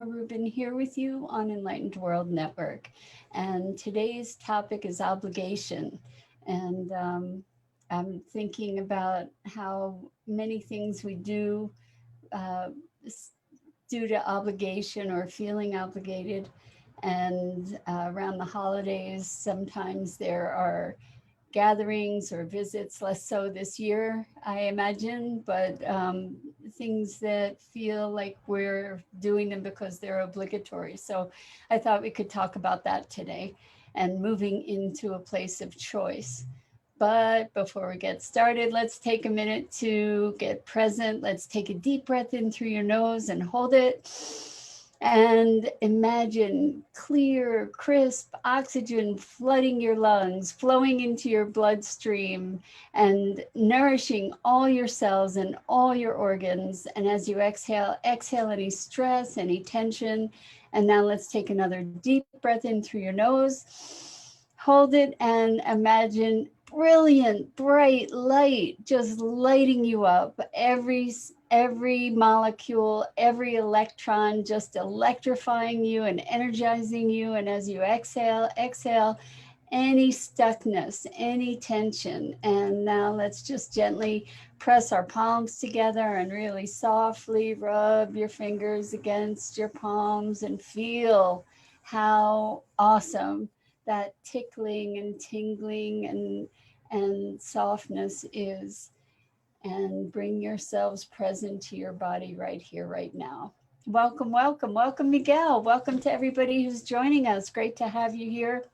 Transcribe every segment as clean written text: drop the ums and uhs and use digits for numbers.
Rubin here with you on Enlightened World Network. And today's topic is obligation. And I'm thinking about how many things we do uh, due to obligation or feeling obligated. And around the holidays, sometimes there are gatherings or visits, less so this year, I imagine, but things that feel like we're doing them because they're obligatory. So I thought we could talk about that today and moving into a place of choice. But before we get started, let's take a minute to get present. Let's take a deep breath in through your nose and hold it. And imagine clear, crisp oxygen flooding your lungs, flowing into your bloodstream, and nourishing all your cells and all your organs. And as you exhale, exhale any stress, any tension. And now let's take another deep breath in through your nose. Hold it and imagine brilliant, bright light just lighting you up. Every molecule, every electron just electrifying you and energizing you. And as you exhale, exhale any stuckness, any tension. And now let's just gently press our palms together and really softly rub your fingers against your palms and feel how awesome that tickling and tingling and softness is, and bring yourselves present to your body right here, right now. Welcome, welcome, welcome, Miguel. Welcome to everybody who's joining us. Great to have you here.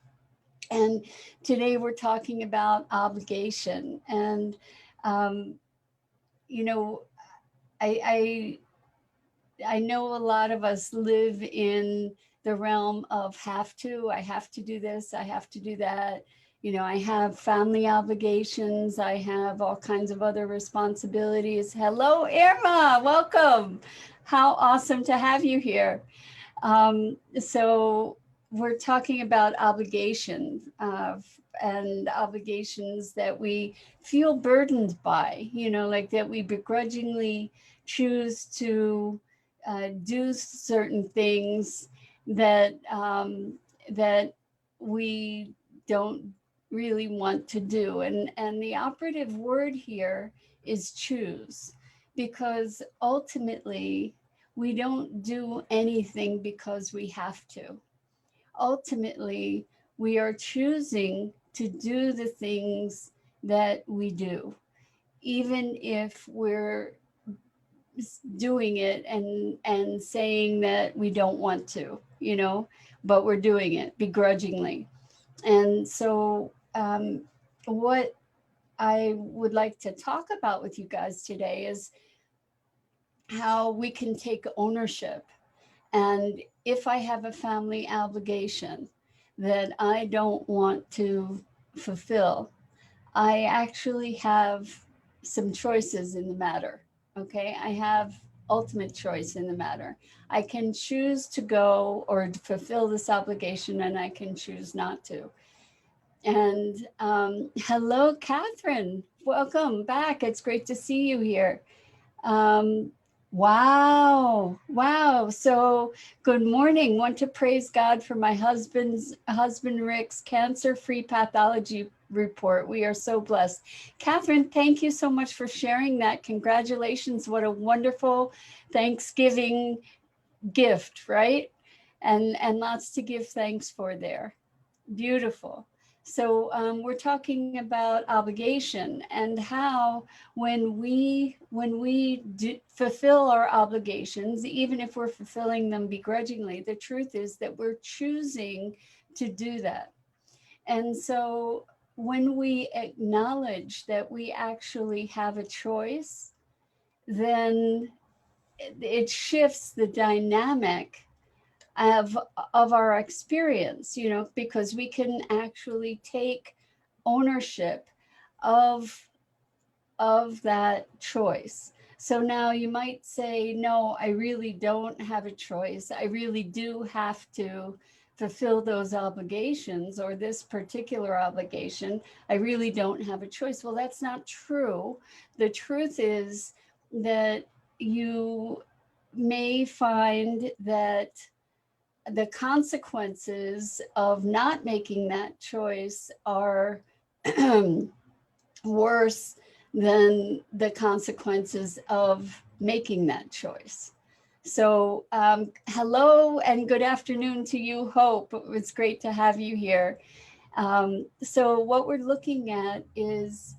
And today we're talking about obligation. And, um, you know, I, I know a lot of us live in the realm of I have to do this, I have to do that. I have family obligations, I have all kinds of other responsibilities. Hello, Irma, welcome. How awesome to have you here. So we're talking about obligation and obligations that we feel burdened by, like that we begrudgingly choose to do certain things that we don't really want to do. And the operative word here is choose, because ultimately we don't do anything because we have to. Ultimately, we are choosing to do the things that we do, even if we're doing it and saying that we don't want to, but we're doing it begrudgingly. And so what I would like to talk about with you guys today is how we can take ownership. And if I have a family obligation that I don't want to fulfill, I actually have some choices in the matter. Okay. I have ultimate choice in the matter. I can choose to go or fulfill this obligation, and I can choose not to. And hello, Catherine. Welcome back. It's great to see you here. Um, wow, wow. So, good morning. Want to praise God for my husband Rick's cancer-free pathology report. We are so blessed. Catherine, thank you so much for sharing that. Congratulations. What a wonderful Thanksgiving gift, right? And lots to give thanks for there. Beautiful. So we're talking about obligation and how when we fulfill our obligations, even if we're fulfilling them begrudgingly, the truth is that we're choosing to do that. And so when we acknowledge that we actually have a choice, then it shifts the dynamic of of our experience, because we can actually take ownership of that choice. So now you might say, no, I really don't have a choice. I really do have to fulfill those obligations, or this particular obligation. I really don't have a choice. Well, that's not true. The truth is that you may find that the consequences of not making that choice are worse than the consequences of making that choice. So, hello and good afternoon to you, Hope. It's great to have you here. So, what we're looking at is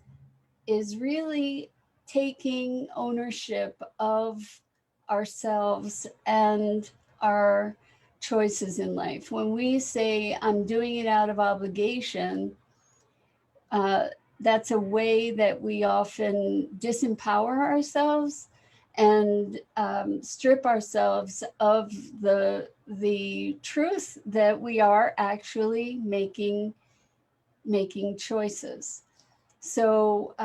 really taking ownership of ourselves and our choices in life. When we say, I'm doing it out of obligation, uh, that's a way that we often disempower ourselves and strip ourselves of the truth that we are actually making choices. So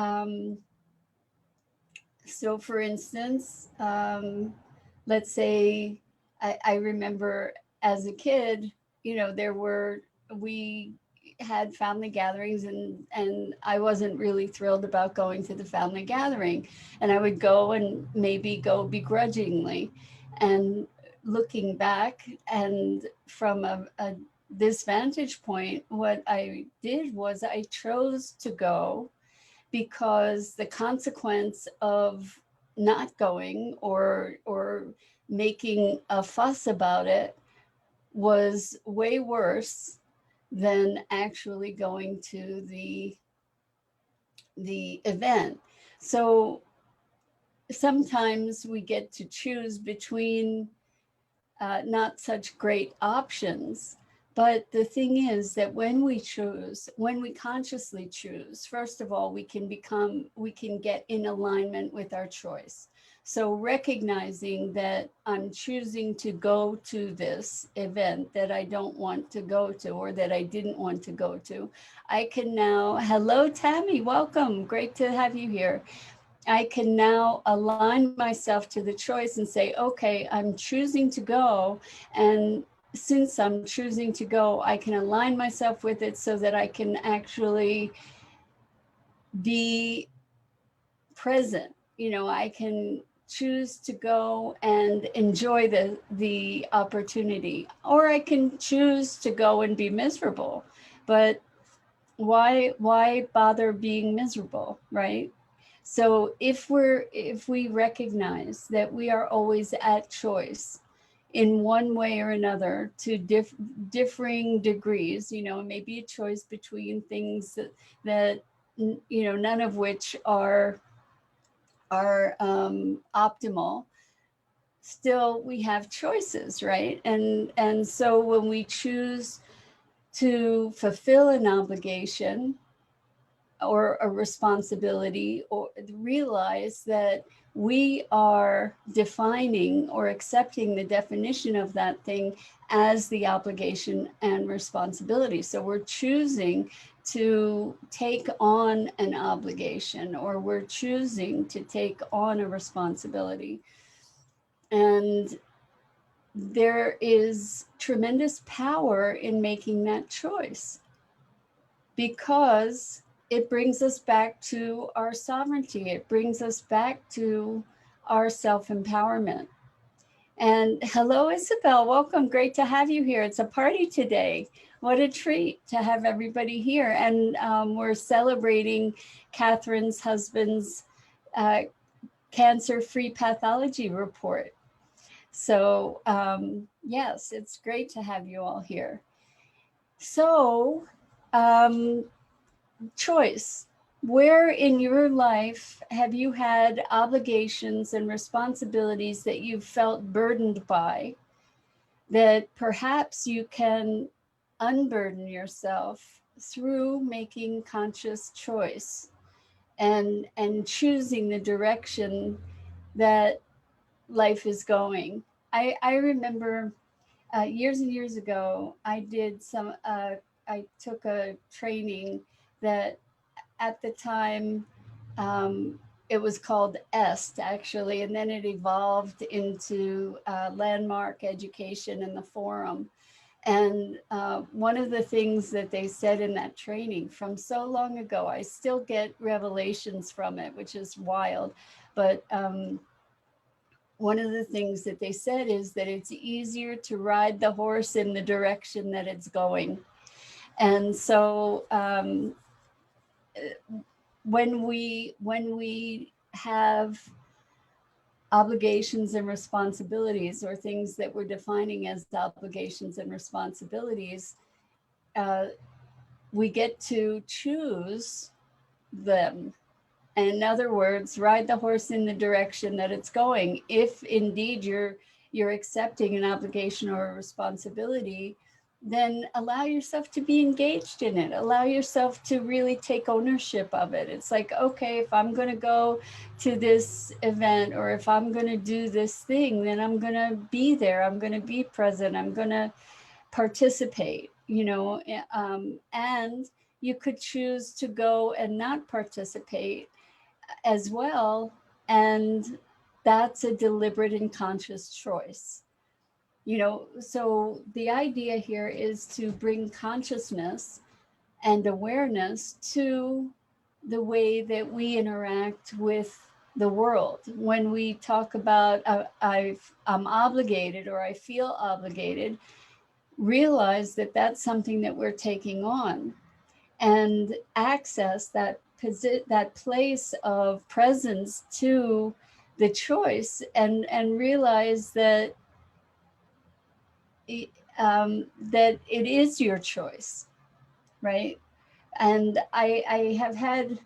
so for instance, let's say I remember as a kid, we had family gatherings, and I wasn't really thrilled about going to the family gathering. And I would go and maybe go begrudgingly. And looking back and from this vantage point, what I did was I chose to go because the consequence of not going or making a fuss about it was way worse than actually going to the event. So sometimes we get to choose between not such great options. But the thing is that when we consciously choose, first of all, we can get in alignment with our choice. So recognizing that I'm choosing to go to this event that I don't want to go to or that I didn't want to go to, I can now, hello, Tammy, welcome. Great to have you here. I can now align myself to the choice and say, okay, I'm choosing to go. And since I'm choosing to go, I can align myself with it so that I can actually be present. I can choose to go and enjoy the opportunity, or I can choose to go and be miserable. But why bother being miserable, right? So if we recognize that we are always at choice in one way or another to differing degrees, it may be a choice between things that none of which are optimal. Still, we have choices, right? And so when we choose to fulfill an obligation or a responsibility, or realize that we are defining or accepting the definition of that thing as the obligation and responsibility. So we're choosing to take on an obligation, or we're choosing to take on a responsibility. And there is tremendous power in making that choice, because it brings us back to our sovereignty. It brings us back to our self-empowerment. And hello, Isabel. Welcome. Great to have you here. It's a party today. What a treat to have everybody here. And we're celebrating Catherine's husband's uh, cancer-free pathology report. So yes, it's great to have you all here. So um, choice. Where in your life have you had obligations and responsibilities that you felt burdened by, that perhaps you can unburden yourself through making conscious choice and choosing the direction that life is going? I remember years and years ago, I took a training that at the time, um, it was called EST actually, and then it evolved into Landmark Education and the Forum. And one of the things that they said in that training from so long ago, I still get revelations from it, which is wild. But one of the things that they said is that it's easier to ride the horse in the direction that it's going. And so when we have obligations and responsibilities, or things that we're defining as obligations and responsibilities, uh, we get to choose them. And in other words, ride the horse in the direction that it's going. If indeed you're accepting an obligation or a responsibility, then allow yourself to be engaged in it. Allow yourself to really take ownership of it. It's like, okay, if I'm going to go to this event, or if I'm going to do this thing, then I'm going to be there. I'm going to be present. I'm going to participate, and you could choose to go and not participate as well. And that's a deliberate and conscious choice. So the idea here is to bring consciousness and awareness to the way that we interact with the world. When we talk about I'm obligated, or I feel obligated, realize that that's something that we're taking on, and access that place of presence to the choice, and realize that that it is your choice, right? And I have had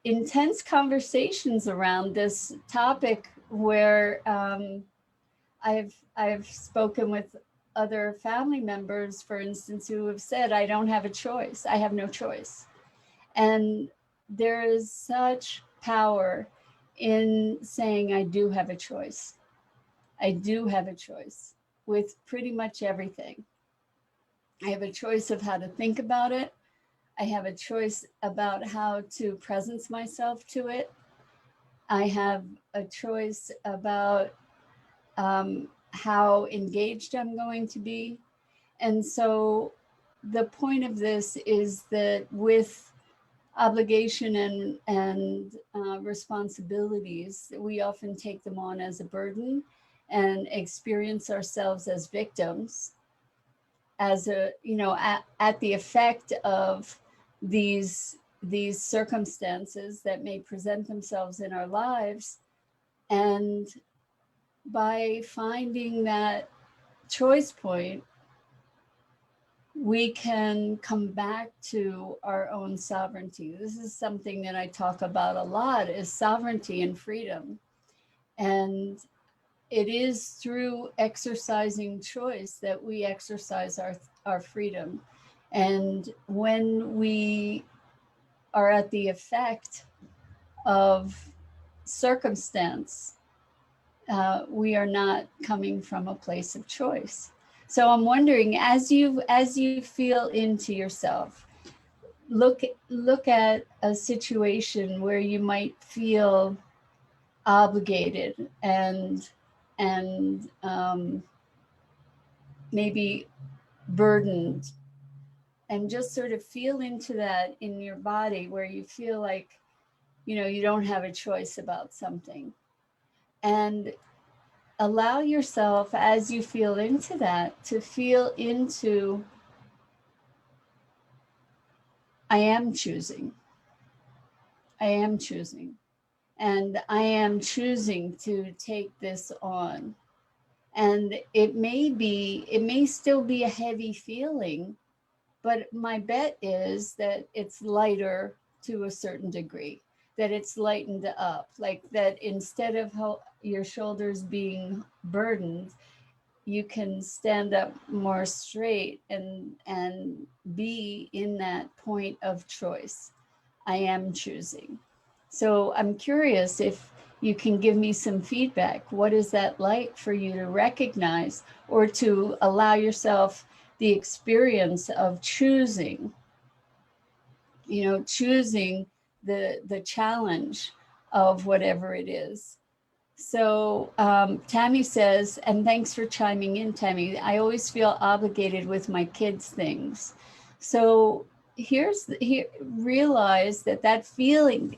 intense conversations around this topic, where I've spoken with other family members, for instance, who have said, I don't have a choice. I have no choice. And there is such power in saying, I do have a choice. I do have a choice with pretty much everything. I have a choice of how to think about it. I have a choice about how to presence myself to it. I have a choice about how engaged I'm going to be. And so the point of this is that with obligation and responsibilities, we often take them on as a burden and experience ourselves as victims, as at the effect of these circumstances that may present themselves in our lives. And by finding that choice point, we can come back to our own sovereignty. This is something that I talk about a lot, is sovereignty and freedom. And it is through exercising choice that we exercise our freedom. And when we are at the effect of circumstance, we are not coming from a place of choice. So I'm wondering, as you feel into yourself, look at a situation where you might feel obligated and maybe burdened, and just sort of feel into that in your body, where you feel like you don't have a choice about something. And allow yourself, as you feel into that, to feel into, I am choosing. I am choosing. And I am choosing to take this on. And it may still be a heavy feeling, but my bet is that it's lighter to a certain degree, that it's lightened up, like that instead of your shoulders being burdened, you can stand up more straight and be in that point of choice. I am choosing. So I'm curious if you can give me some feedback. What is that like for you to recognize, or to allow yourself the experience of choosing, choosing the challenge of whatever it is? So Tammy says, and thanks for chiming in, Tammy. I always feel obligated with my kids' things. So realize that feeling,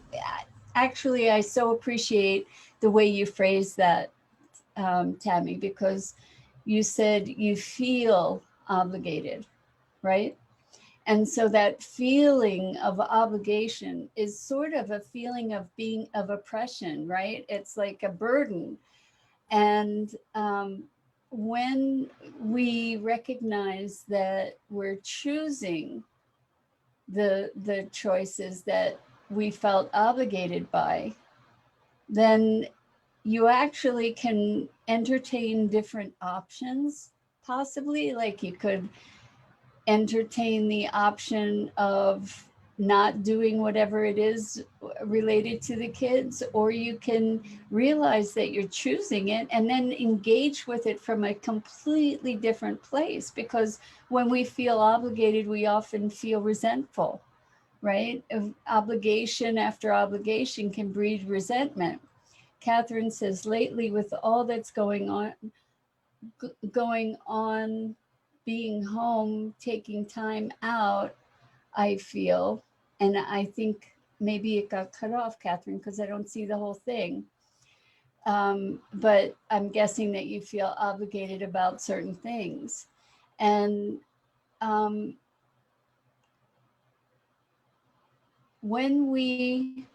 actually, I so appreciate the way you phrased that, Tammy, because you said you feel obligated, right? And so that feeling of obligation is sort of a feeling of being of oppression, right? It's like a burden. And when we recognize that we're choosing the choices that we felt obligated by, then you actually can entertain different options, possibly. Like you could entertain the option of not doing whatever it is related to the kids, or you can realize that you're choosing it and then engage with it from a completely different place. Because when we feel obligated, we often feel resentful, right? Obligation after obligation can breed resentment. Catherine says, lately, with all that's going on, being home, taking time out, I feel, and I think maybe it got cut off, Catherine, because I don't see the whole thing. But I'm guessing that you feel obligated about certain things. And when we,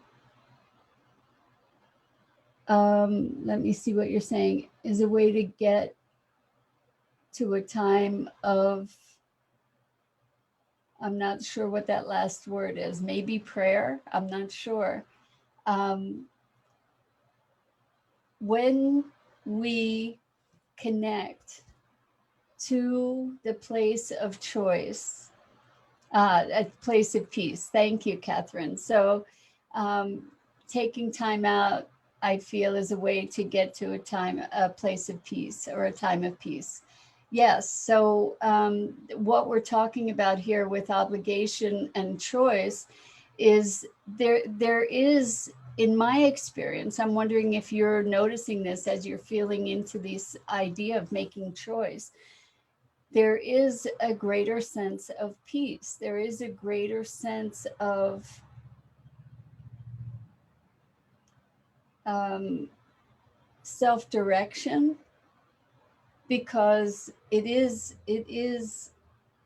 let me see what you're saying, is a way to get to a time of, I'm not sure what that last word is, maybe prayer, I'm not sure. Um, when we connect to the place of choice, a place of peace. Thank you, Catherine. So taking time out, I feel, is a way to get to a place of peace, or a time of peace. Yes. So what we're talking about here with obligation and choice is there is, in my experience, I'm wondering if you're noticing this as you're feeling into this idea of making choice. There is a greater sense of peace. There is a greater sense of self-direction, because it is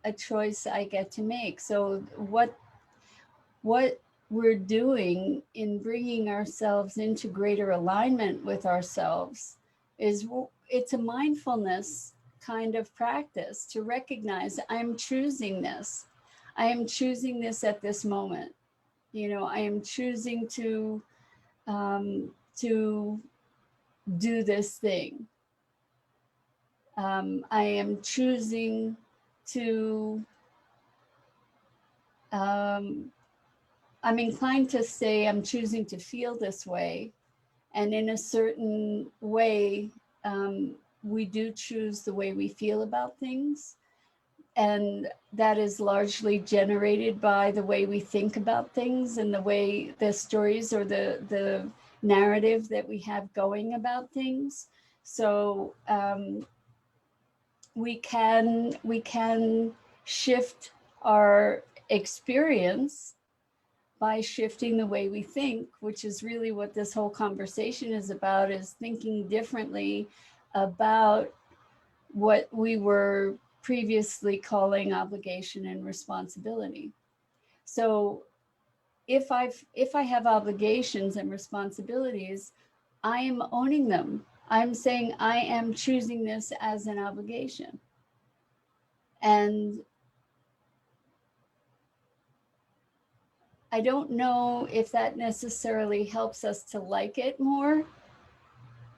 a choice I get to make. So what we're doing in bringing ourselves into greater alignment with ourselves is, it's a mindfulness kind of practice to recognize, I'm choosing this. I am choosing this at this moment. I am choosing to do this thing. I am choosing to, I'm inclined to say I'm choosing to feel this way. And in a certain way, we do choose the way we feel about things. And that is largely generated by the way we think about things, and the way the stories, or the narrative that we have going about things. So we can shift our experience by shifting the way we think, which is really what this whole conversation is about, is thinking differently about what we were previously calling obligation and responsibility. So if I have obligations and responsibilities, I am owning them. I'm saying I am choosing this as an obligation. And I don't know if that necessarily helps us to like it more,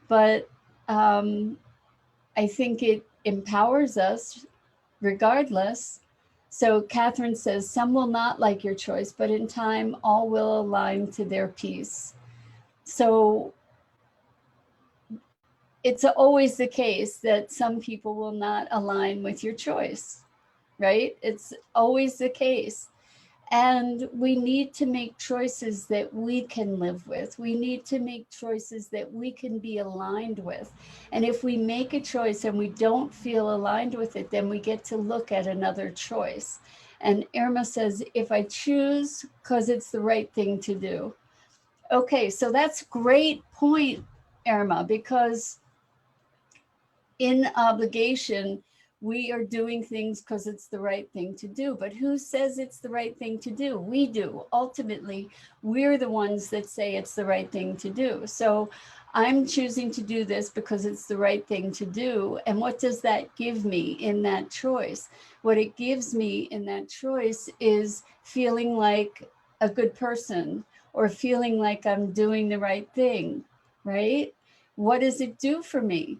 but I think it empowers us regardless. So Catherine says, some will not like your choice, but in time, all will align to their peace. So it's always the case that some people will not align with your choice, right? It's always the case. And we need to make choices that we can live with. We need to make choices that we can be aligned with. And if we make a choice and we don't feel aligned with it, then we get to look at another choice. And Irma says, if I choose because it's the right thing to do. Okay, so that's a great point, Irma, because in obligation, we are doing things because it's the right thing to do. But who says it's the right thing to do? We do. Ultimately, we're the ones that say it's the right thing to do. So I'm choosing to do this because it's the right thing to do. And what does that give me in that choice? What it gives me in that choice is feeling like a good person, or feeling like I'm doing the right thing, right? What does it do for me?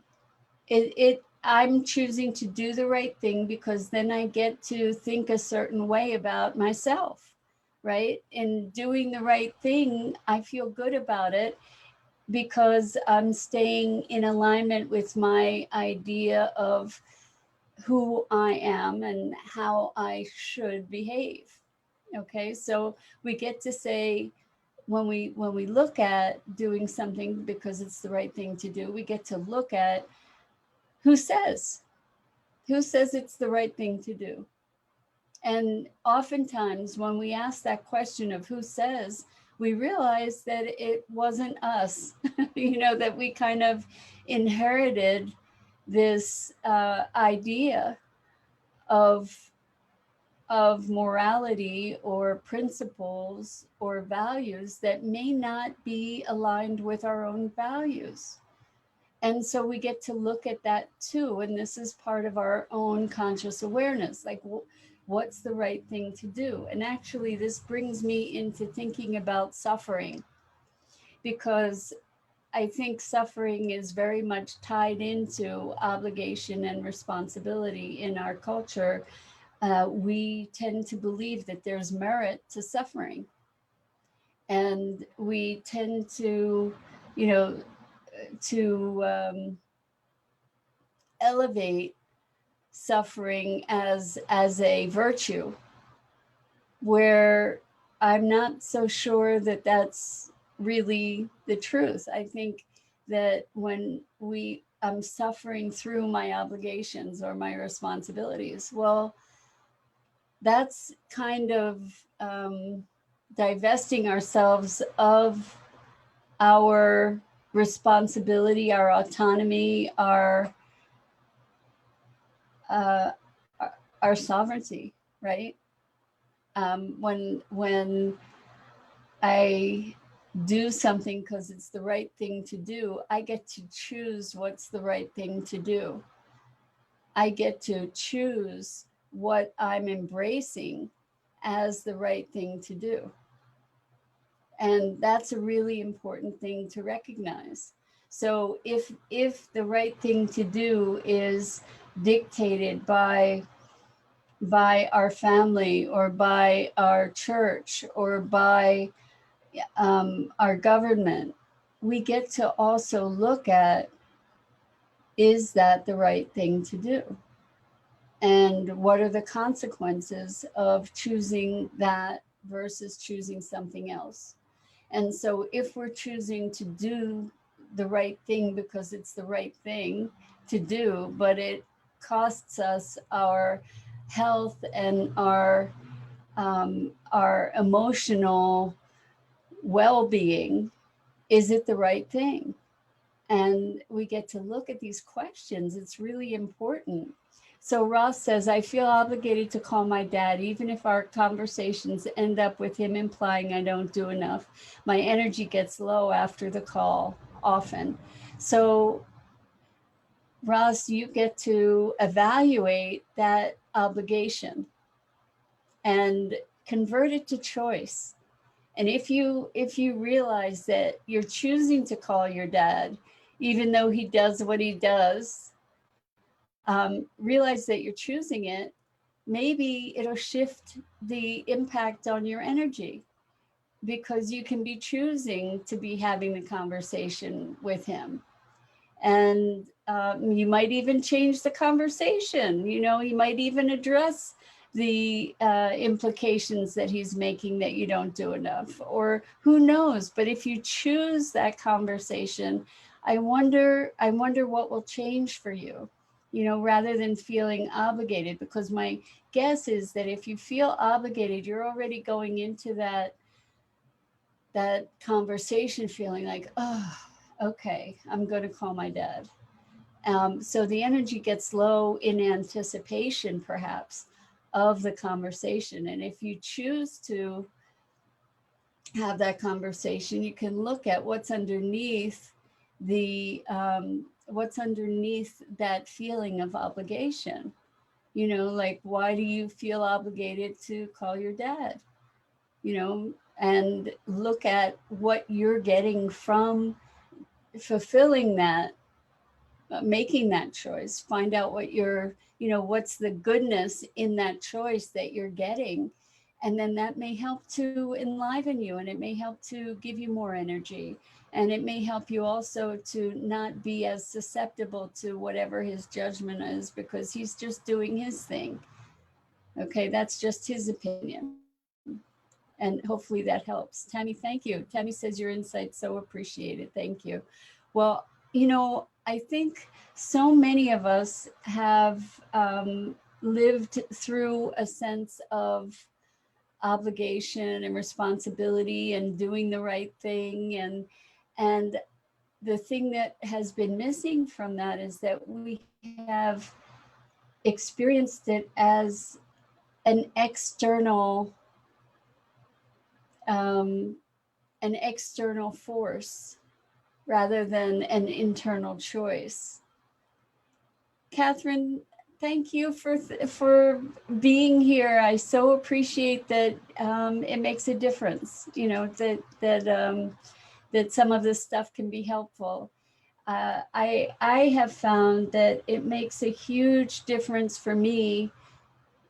I'm choosing to do the right thing because then I get to think a certain way about myself, right? In doing the right thing, I feel good about it because I'm staying in alignment with my idea of who I am and how I should behave. Okay, so we get to say, when we look at doing something because it's the right thing to do, we get to look at who says it's the right thing to do. And oftentimes when we ask that question of who says, we realize that it wasn't us, that we kind of inherited this idea of morality or principles or values that may not be aligned with our own values. And so we get to look at that too. And this is part of our own conscious awareness, like what's the right thing to do? And actually, this brings me into thinking about suffering, because I think suffering is very much tied into obligation and responsibility in our culture. We tend to believe that there's merit to suffering. And we tend to, you know, to elevate suffering as a virtue, where I'm not so sure that that's really the truth. I think that when I'm suffering through my obligations or my responsibilities, well, that's kind of divesting ourselves of our responsibility, our autonomy, uh, our sovereignty, right? When I do something because it's the right thing to do, I get to choose what's the right thing to do. I get to choose what I'm embracing as the right thing to do. And that's a really important thing to recognize. So if the right thing to do is dictated by our family or by our church or by our government, we get to also look at, is that the right thing to do? And what are the consequences of choosing that versus choosing something else? And so if we're choosing to do the right thing because it's the right thing to do, but it costs us our health and our emotional well-being, is it the right thing? And we get to look at these questions. It's really important. So Ross says, I feel obligated to call my dad, even if our conversations end up with him implying I don't do enough. My energy gets low after the call often. So Ross, you get to evaluate that obligation and convert it to choice. And if you realize that you're choosing to call your dad, even though he does what he does, realize that you're choosing it, maybe it'll shift the impact on your energy, because you can be choosing to be having the conversation with him. And you might even change the conversation. You might even address the implications that he's making that you don't do enough, or who knows. But if you choose that conversation, I wonder what will change for you, rather than feeling obligated. Because my guess is that if you feel obligated, you're already going into that that conversation feeling like, oh, okay, I'm going to call my dad. So the energy gets low in anticipation, perhaps, of the conversation. And if you choose to have that conversation, you can look at what's underneath that feeling of obligation. You know, like, why do you feel obligated to call your dad? You know, and look at what you're getting from fulfilling that, making that choice. Find out what you're, you know, what's the goodness in that choice that you're getting. And then that may help to enliven you, and it may help to give you more energy. And it may help you also to not be as susceptible to whatever his judgment is, because he's just doing his thing. Okay, that's just his opinion. And hopefully that helps. Tammy, thank you. Tammy says your insight's so appreciated. Thank you. Well, you know, I think so many of us have lived through a sense of obligation and responsibility and doing the right thing, and the thing that has been missing from that is that we have experienced it as an um, external force rather than an internal choice. Catherine, thank you for being here. I so appreciate that. It makes a difference. You know, that some of this stuff can be helpful. I have found that it makes a huge difference for me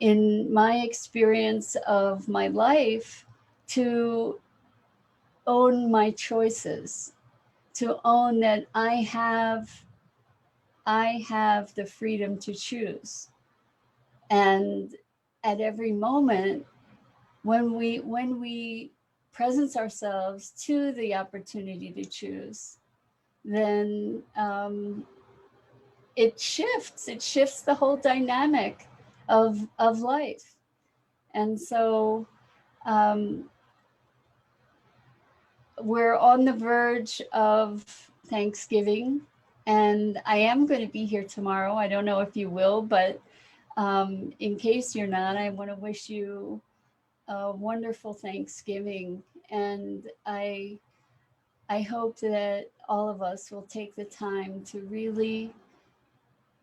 in my experience of my life to own my choices, to own that I have the freedom to choose. And at every moment, when we presence ourselves to the opportunity to choose, then it shifts the whole dynamic of life. And so um, we're on the verge of Thanksgiving, and I am going to be here tomorrow. I don't know if you will, but in case you're not, I want to wish you a wonderful Thanksgiving, and I hope that all of us will take the time to really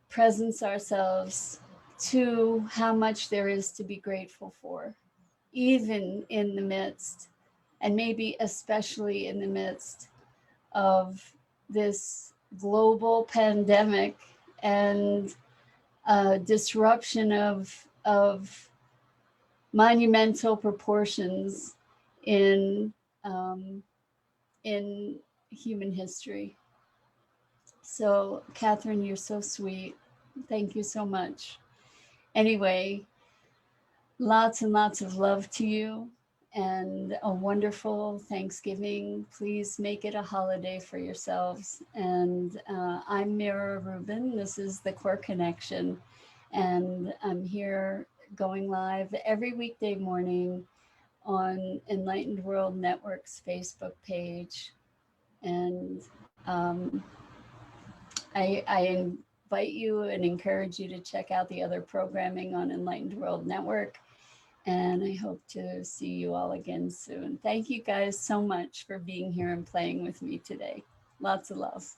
presence ourselves to how much there is to be grateful for, even in the midst, and maybe especially in the midst of this global pandemic and disruption of monumental proportions in um, in human history. So, Catherine, you're so sweet. Thank you so much. Anyway, lots and lots of love to you, and a wonderful Thanksgiving. Please make it a holiday for yourselves. And I'm Mira Rubin. This is the Core Connection. And I'm here going live every weekday morning on Enlightened World Network's Facebook page. And I invite you and encourage you to check out the other programming on Enlightened World Network. And I hope to see you all again soon. Thank you guys so much for being here and playing with me today. Lots of love.